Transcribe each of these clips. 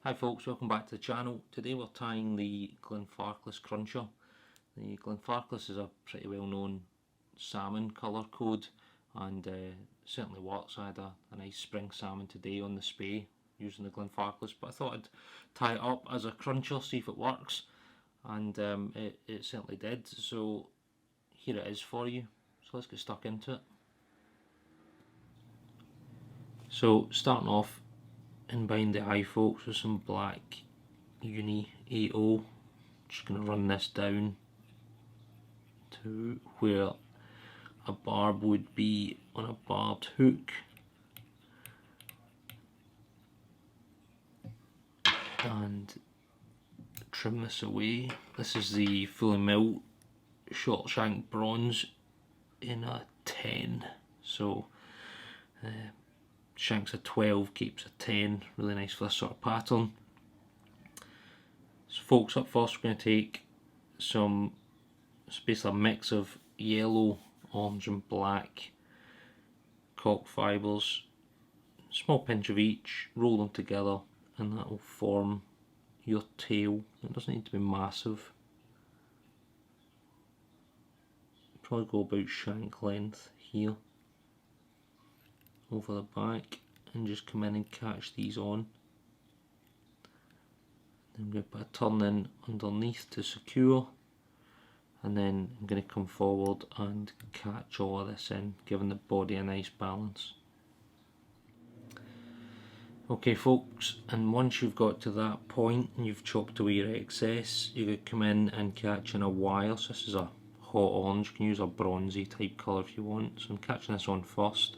Hi folks, welcome back to the channel. Today we're tying the Glenfarclas cruncher. The Glenfarclas is a pretty well known salmon colour code and certainly works. I had a nice spring salmon today on the spey using the Glenfarclas, but I thought I'd tie it up as a cruncher, see if it works, and it certainly did. So here it is for you. So let's get stuck into it. So starting off, in behind the eye folks, with some black Uni AO. Just going to run this down to where a barb would be on a barbed hook, and trim this away. This is the fully milled short shank bronze in a 10, so shanks a 12, keeps a 10, really nice for this sort of pattern. So folks, up first we're going to take some, it's basically a mix of yellow, orange and black cork fibres, small pinch of each, roll them together and that will form your tail. It doesn't need to be massive, probably go about shank length here over the back, and just come in and catch these on. Then I'm going to put a turn in underneath to secure, and then I'm going to come forward and catch all of this in, giving the body a nice balance. Okay folks, and once you've got to that point and you've chopped away your excess, you're going to come in and catch in a wire. So this is a hot orange, you can use a bronzy type colour if you want. So I'm catching this on first.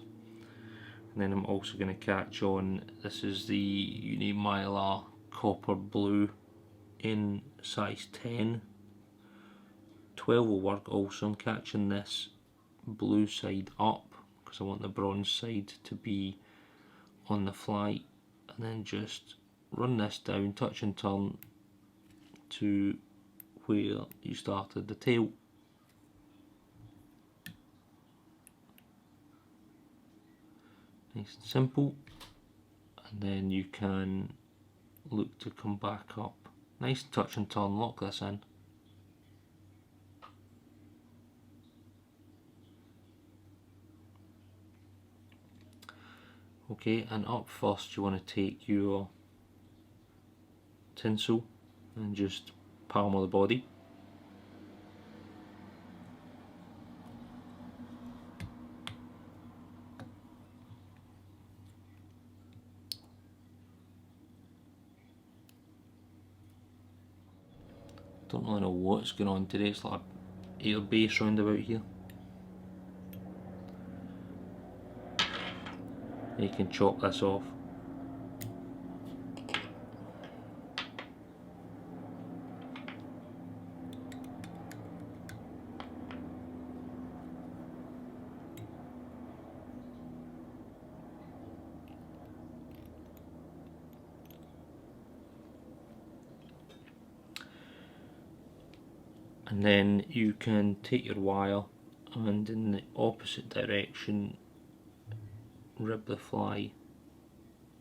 And then I'm also going to catch on, this is the Uni Mylar copper blue in size 10. 12 will work also. I'm catching this blue side up because I want the bronze side to be on the fly, and then just run this down, touch and turn to where you started the tail. Nice and simple, and then you can look to come back up. Nice touch and turn, lock this in. Okay, and up first you want to take your tinsel and just palm of the body. Don't really know what's going on today, it's like an air base round about here. You can chop this off. And then you can take your wire and in the opposite direction rib the fly.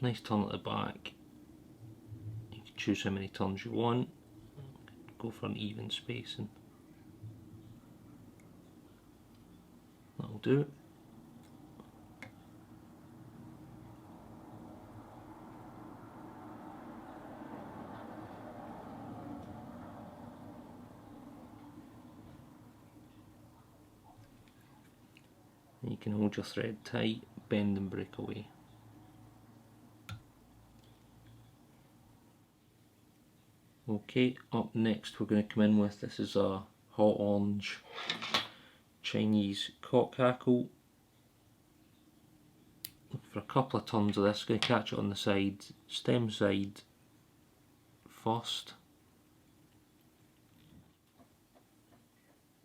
Nice turn at the back. You can choose how many turns you want. Go for an even spacing. That'll do it. And you can hold your thread tight, bend and break away. Okay, up next we're going to come in with, this is a hot orange Chinese cock hackle. For a couple of turns of this, going to catch it on the side, stem side first.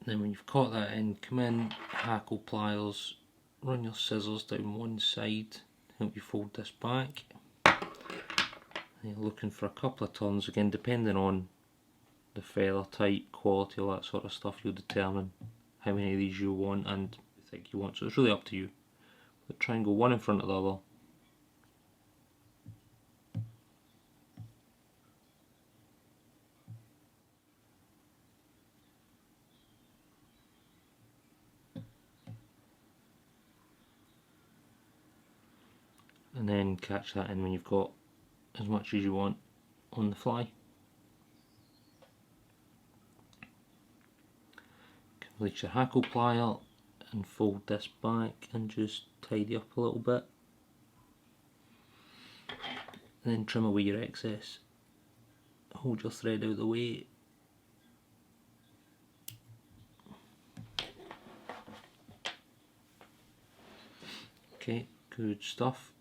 Then when you've caught that in, come in, hackle pliers, run your scissors down one side, help you fold this back. And you're looking for a couple of turns, again depending on the feather type, quality, all that sort of stuff, you'll determine how many of these you want and you think you want, so it's really up to you. But try and go one in front of the other. then catch that in when you've got as much as you want on the fly. Release your hackle plier and fold this back and just tidy up a little bit. And then trim away your excess. Hold your thread out of the way. Okay, good stuff.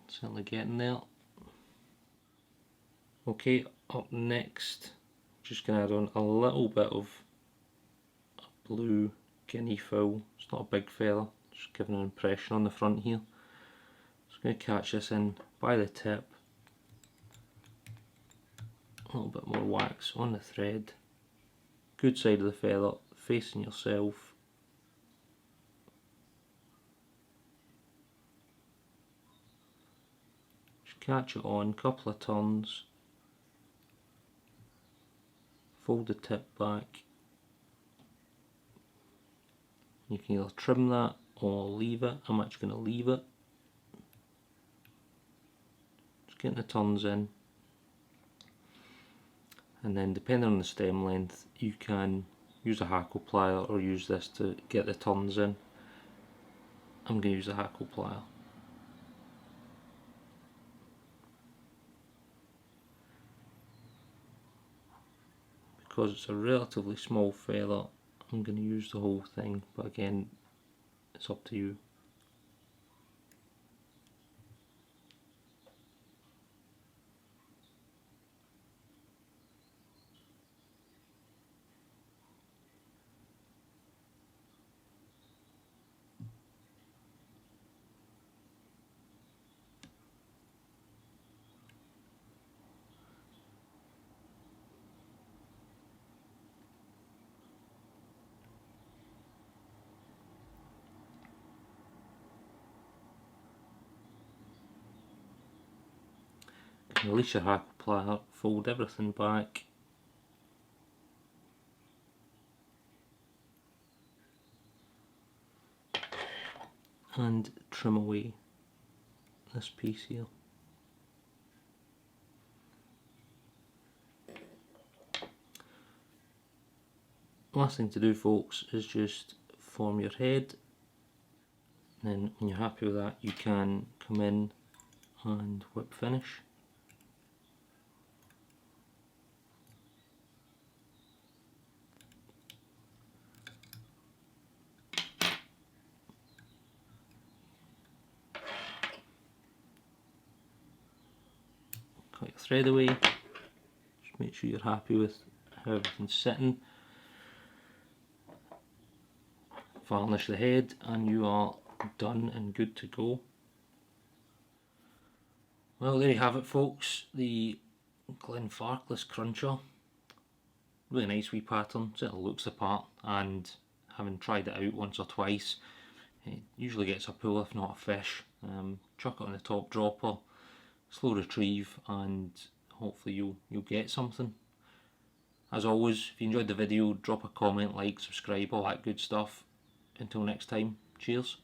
Certainly getting there. Okay, up next, just going to add on a little bit of a blue Guinea fowl. It's not a big fella, just giving an impression on the front here. Just going to catch this in by the tip. A little bit more wax on the thread. Good side of the feather, facing yourself. Just catch it on, couple of turns. Fold the tip back. You can either trim that or leave it. I'm actually going to leave it. Just getting the turns in. And then depending on the stem length, you can use a hackle plier or use this to get the turns in. I'm going to use a hackle plier. Because it's a relatively small feather, I'm going to use the whole thing, but again, it's up to you. Release your hackle plier, fold everything back. And trim away this piece here. Last thing to do, folks, is just form your head. And then when you're happy with that, you can come in and whip finish. Cut your thread away, just make sure you're happy with how everything's sitting. Varnish the head and you are done and good to go. Well, there you have it, folks, the Glenfarclas cruncher. Really nice wee pattern, certainly looks the part, and having tried it out once or twice, it usually gets a pull if not a fish. Chuck it on the top dropper, slow retrieve, and hopefully you'll get something. As always, if you enjoyed the video, drop a comment, like, subscribe, all that good stuff. Until next time, cheers.